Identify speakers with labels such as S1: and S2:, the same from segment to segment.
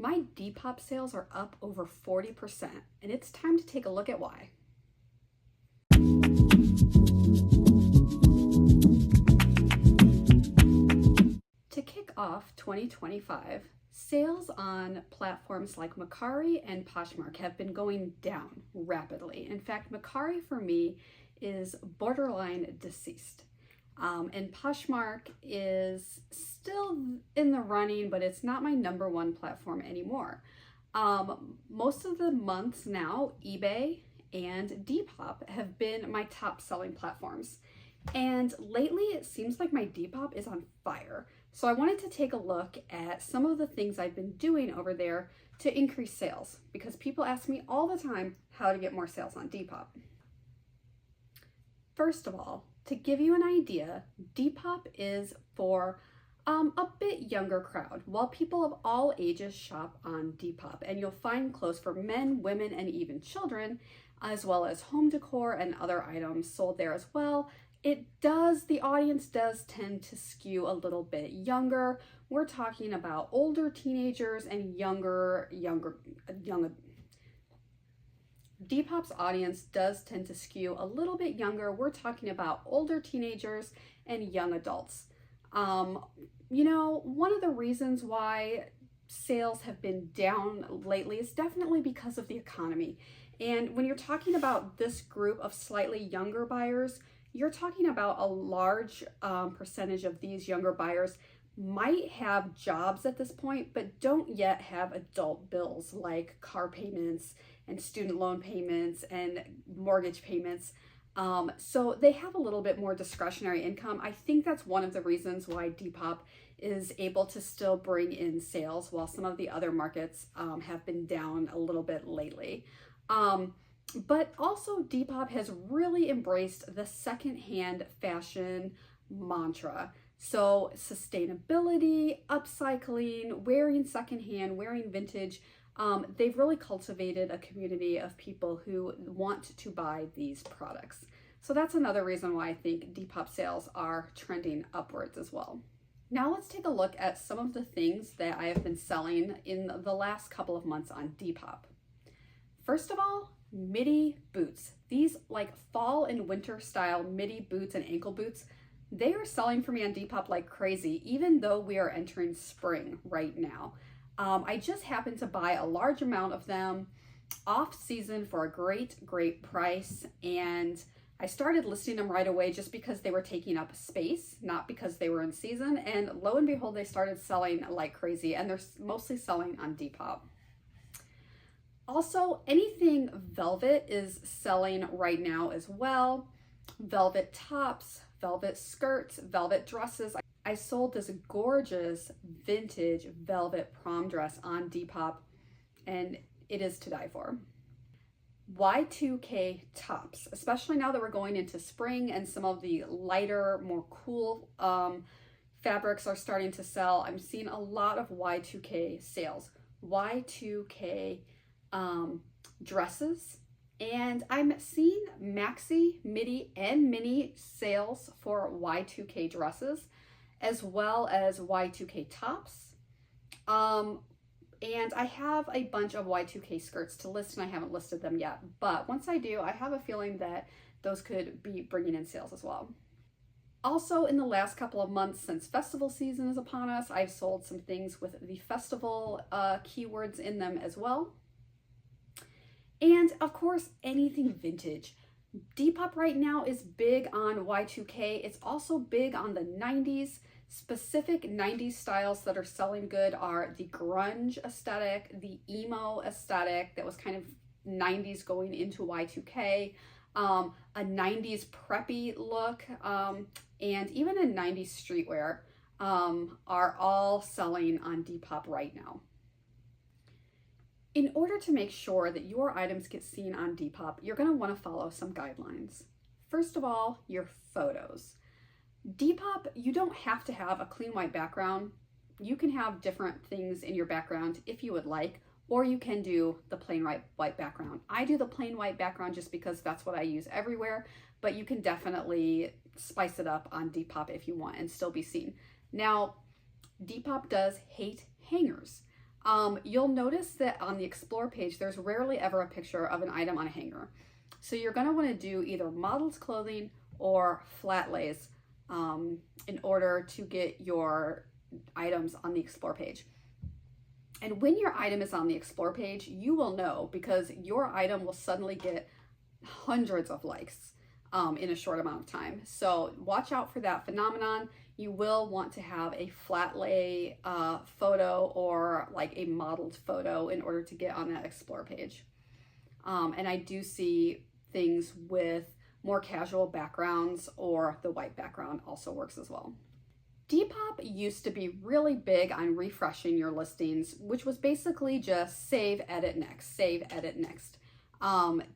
S1: My Depop sales are up over 40%, and it's time to take a look at why. To kick off 2025, sales on platforms like Mercari and Poshmark have been going down rapidly. In fact, Mercari for me is borderline deceased. And Poshmark is still in the running, but it's not my number one platform anymore. Most of the months now, eBay and Depop have been my top selling platforms. And lately it seems like my Depop is on fire. So I wanted to take a look at some of the things I've been doing over there to increase sales, because people ask me all the time how to get more sales on Depop. First of all, to give you an idea, Depop is for a bit younger crowd, while people of all ages shop on Depop, and you'll find clothes for men, women, and even children, as well as home decor and other items sold there as well. The audience does tend to skew a little bit younger. We're talking about older teenagers and younger. Depop's audience does tend to skew a little bit younger. We're talking about older teenagers and young adults. One of the reasons why sales have been down lately is definitely because of the economy. And when you're talking about this group of slightly younger buyers, you're talking about a large percentage of these younger buyers might have jobs at this point, but don't yet have adult bills like car payments and student loan payments and mortgage payments. So they have a little bit more discretionary income. I think that's one of the reasons why Depop is able to still bring in sales while some of the other markets have been down a little bit lately. But also Depop has really embraced the secondhand fashion mantra. So sustainability, upcycling, wearing secondhand, wearing vintage, they've really cultivated a community of people who want to buy these products. So that's another reason why I think Depop sales are trending upwards as well. Now let's take a look at some of the things that I have been selling in the last couple of months on Depop. First of all, midi boots. These like fall and winter style midi boots and ankle boots, they are selling for me on Depop like crazy, even though we are entering spring right now. I just happened to buy a large amount of them off season for a great price, and I started listing them right away just because they were taking up space, not because they were in season. And lo and behold, they started selling like crazy, and they're mostly selling on Depop. Also, anything velvet is selling right now as well. Velvet tops, velvet skirts, velvet dresses. I sold this gorgeous vintage velvet prom dress on Depop, and it is to die for. Y2K tops, especially now that we're going into spring and some of the lighter, more cool fabrics are starting to sell. I'm seeing a lot of Y2K sales. Y2K dresses, and I'm seeing maxi, midi, and mini sales for Y2K dresses, as well as Y2K tops. And I have a bunch of Y2K skirts to list, and I haven't listed them yet, but once I do, I have a feeling that those could be bringing in sales as well. Also, in the last couple of months, since festival season is upon us, I've sold some things with the festival keywords in them as well. And of course, anything vintage. Depop right now is big on Y2K. It's also big on the 90s. Specific 90s styles that are selling good are the grunge aesthetic, the emo aesthetic that was kind of 90s going into Y2K, a 90s preppy look, and even a 90s streetwear are all selling on Depop right now. In order to make sure that your items get seen on Depop, you're going to want to follow some guidelines. First of all, your photos. Depop, you don't have to have a clean white background. You can have different things in your background if you would like, or you can do the plain white background. I do the plain white background just because that's what I use everywhere, but you can definitely spice it up on Depop if you want and still be seen. Now, Depop does hate hangers. you'll notice that on the Explore page, there's rarely ever a picture of an item on a hanger. So you're going to want to do either modeled clothing or flat lays in order to get your items on the Explore page. And when your item is on the Explore page, you will know because your item will suddenly get hundreds of likes in a short amount of time. So watch out for that phenomenon. You will want to have a flat lay photo or like a modeled photo in order to get on that Explore page. And I do see things with more casual backgrounds, or the white background also works as well. Depop used to be really big on refreshing your listings, which was basically just save, edit, next, save, edit, next,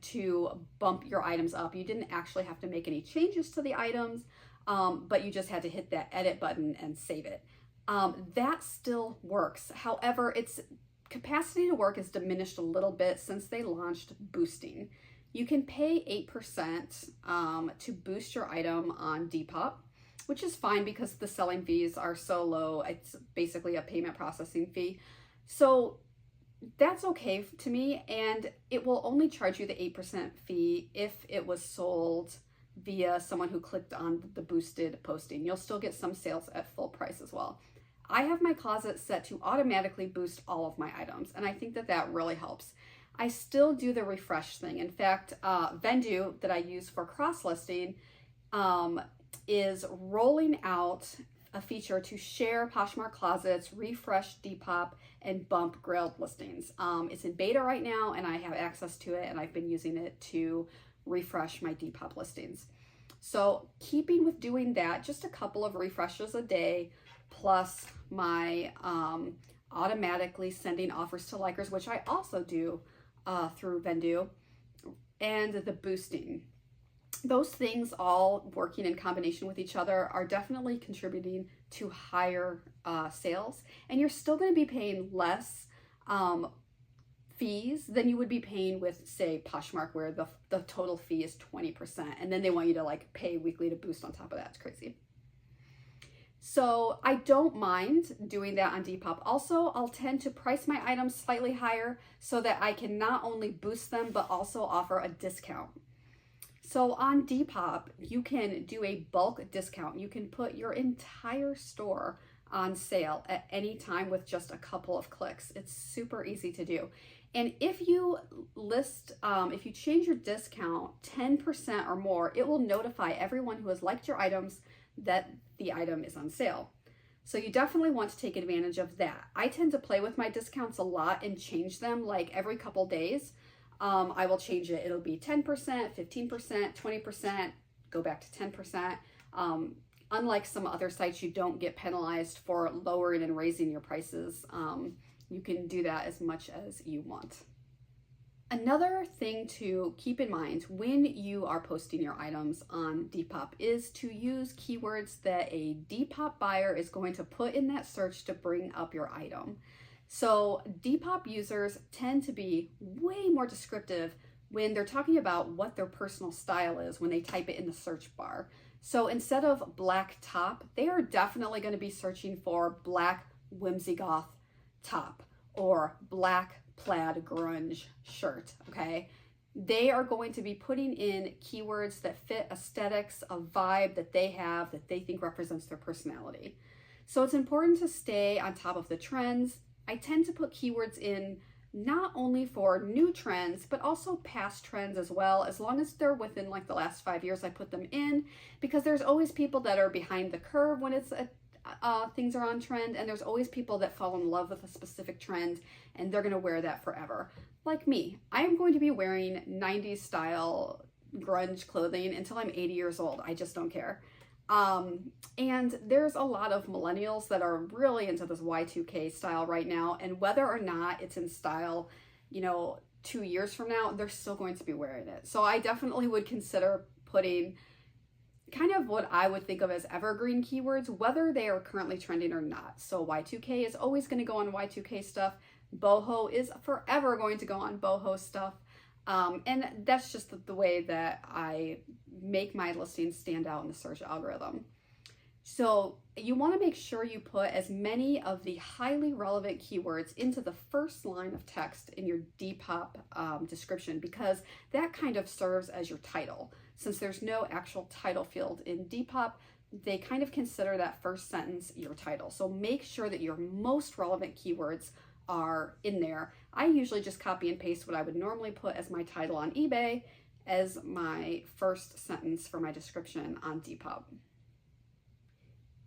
S1: to bump your items up. You didn't actually have to make any changes to the items, but you just had to hit that edit button and save it. That still works. However, its capacity to work is diminished a little bit since they launched boosting. You can pay 8% to boost your item on Depop, which is fine because the selling fees are so low. It's basically a payment processing fee. So that's okay to me, and it will only charge you the 8% fee if it was sold via someone who clicked on the boosted posting. You'll still get some sales at full price as well. I have my closet set to automatically boost all of my items, and I think that that really helps. I still do the refresh thing. In fact, Vendu that I use for cross-listing is rolling out a feature to share Poshmark closets, refresh Depop, and bump Grailed listings. It's in beta right now, and I have access to it, and I've been using it to refresh my Depop listings. So keeping with doing that, just a couple of refreshes a day, plus my automatically sending offers to likers, which I also do through Vendu, and the boosting. Those things all working in combination with each other are definitely contributing to higher sales, and you're still going to be paying less fees than you would be paying with, say, Poshmark, where the total fee is 20%, and then they want you to like pay weekly to boost on top of that. It's crazy. So I don't mind doing that on Depop. Also, I'll tend to price my items slightly higher so that I can not only boost them, but also offer a discount. So on Depop, you can do a bulk discount. You can put your entire store on sale at any time with just a couple of clicks. It's super easy to do. And if you if you change your discount 10% or more, it will notify everyone who has liked your items that the item is on sale. So you definitely want to take advantage of that. I tend to play with my discounts a lot and change them like every couple days. I will change it. It'll be 10%, 15%, 20%, go back to 10%. Unlike some other sites, you don't get penalized for lowering and raising your prices. You can do that as much as you want. Another thing to keep in mind when you are posting your items on Depop is to use keywords that a Depop buyer is going to put in that search to bring up your item. So Depop users tend to be way more descriptive when they're talking about what their personal style is when they type it in the search bar. So instead of black top, they are definitely going to be searching for black whimsy goth top or black plaid grunge shirt, okay? They are going to be putting in keywords that fit aesthetics, a vibe that they have that they think represents their personality. So it's important to stay on top of the trends. I tend to put keywords in not only for new trends, but also past trends as well. As long as they're within like the last 5 years, I put them in because there's always people that are behind the curve when it's things are on trend, and there's always people that fall in love with a specific trend and they're gonna wear that forever. Like me, I am going to be wearing 90s style grunge clothing until I'm 80 years old. I just don't care. And there's a lot of millennials that are really into this Y2K style right now, and whether or not it's in style, 2 years from now, they're still going to be wearing it. So I definitely would consider putting kind of what I would think of as evergreen keywords, whether they are currently trending or not. So Y2K is always going to go on Y2K stuff. Boho is forever going to go on boho stuff. And that's just the way that I make my listings stand out in the search algorithm. So you want to make sure you put as many of the highly relevant keywords into the first line of text in your Depop description, because that kind of serves as your title. Since there's no actual title field in Depop, they kind of consider that first sentence your title. So make sure that your most relevant keywords are in there. I usually just copy and paste what I would normally put as my title on eBay as my first sentence for my description on Depop.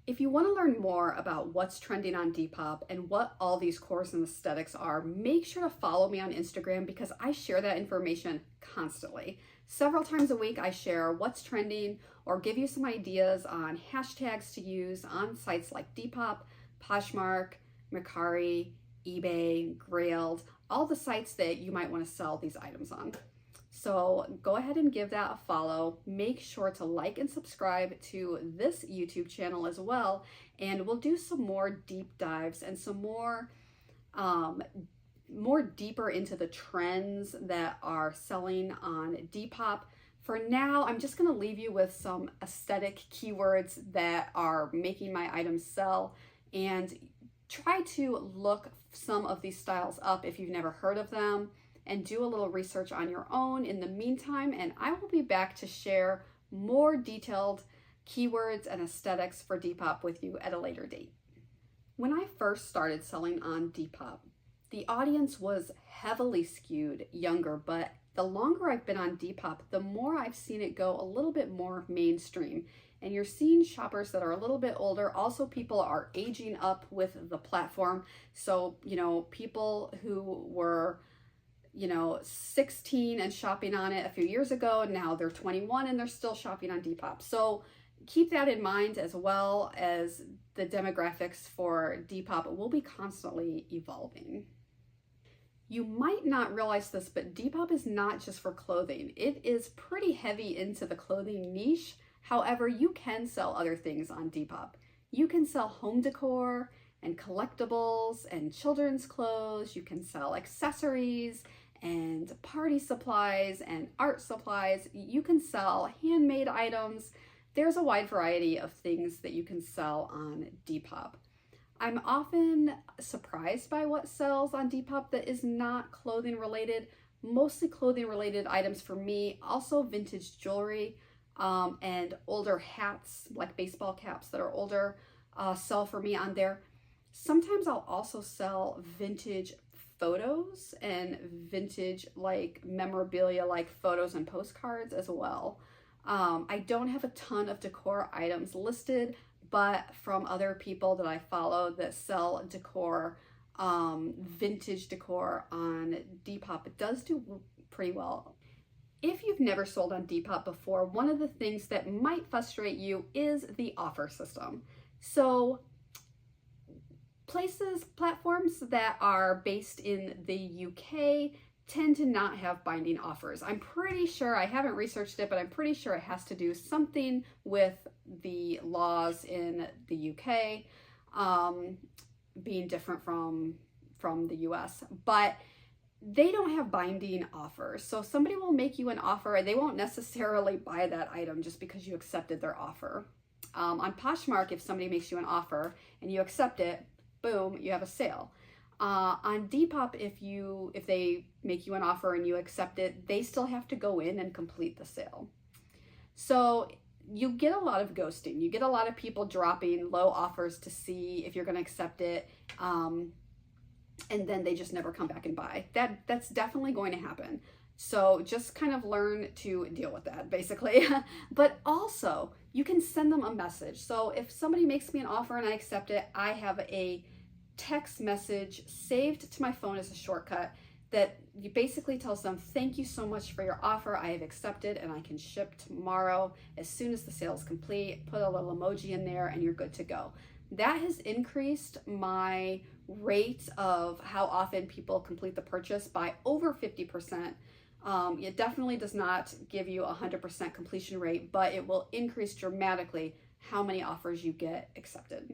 S1: If you want to learn more about what's trending on Depop and what all these cores and aesthetics are, make sure to follow me on Instagram, because I share that information constantly. Several times a week, I share what's trending or give you some ideas on hashtags to use on sites like Depop, Poshmark, Mercari, eBay, Grailed, all the sites that you might want to sell these items on. So go ahead and give that a follow. Make sure to like and subscribe to this YouTube channel as well. And we'll do some more deep dives and some more deeper into the trends that are selling on Depop. For now, I'm just going to leave you with some aesthetic keywords that are making my items sell, and try to look some of these styles up if you've never heard of them, and do a little research on your own in the meantime, and I will be back to share more detailed keywords and aesthetics for Depop with you at a later date. When I first started selling on Depop, the audience was heavily skewed younger, but the longer I've been on Depop, the more I've seen it go a little bit more mainstream. And you're seeing shoppers that are a little bit older. Also, people are aging up with the platform. So, people who were 16 and shopping on it a few years ago, now they're 21 and they're still shopping on Depop. So keep that in mind, as well as the demographics for Depop will be constantly evolving. You might not realize this, but Depop is not just for clothing. It is pretty heavy into the clothing niche. However, you can sell other things on Depop. You can sell home decor and collectibles and children's clothes. You can sell accessories and party supplies and art supplies. You can sell handmade items. There's a wide variety of things that you can sell on Depop. I'm often surprised by what sells on Depop that is not clothing related. Mostly clothing related items for me. Also vintage jewelry and older hats, like baseball caps that are older, sell for me on there. Sometimes I'll also sell vintage photos and vintage memorabilia, like photos and postcards as well. I don't have a ton of decor items listed, but from other people that I follow that sell decor, vintage decor on Depop, it does do pretty well. If you've never sold on Depop before, one of the things that might frustrate you is the offer system. So platforms that are based in the UK tend to not have binding offers. I'm pretty sure, I haven't researched it, but I'm pretty sure it has to do something with the laws in the UK being different from the US, but they don't have binding offers. So somebody will make you an offer and they won't necessarily buy that item just because you accepted their offer. On Poshmark, if somebody makes you an offer and you accept it, boom, you have a sale. On Depop, if they make you an offer and you accept it, they still have to go in and complete the sale. So you get a lot of ghosting. You get a lot of people dropping low offers to see if you're going to accept it, and then they just never come back and buy. That's definitely going to happen. So just kind of learn to deal with that, basically. But also, you can send them a message. So if somebody makes me an offer and I accept it, I have a text message saved to my phone as a shortcut that basically tells them, thank you so much for your offer. I have accepted and I can ship tomorrow as soon as the sale is complete. Put a little emoji in there and you're good to go. That has increased my rate of how often people complete the purchase by over 50%. It definitely does not give you a 100% completion rate, but it will increase dramatically how many offers you get accepted.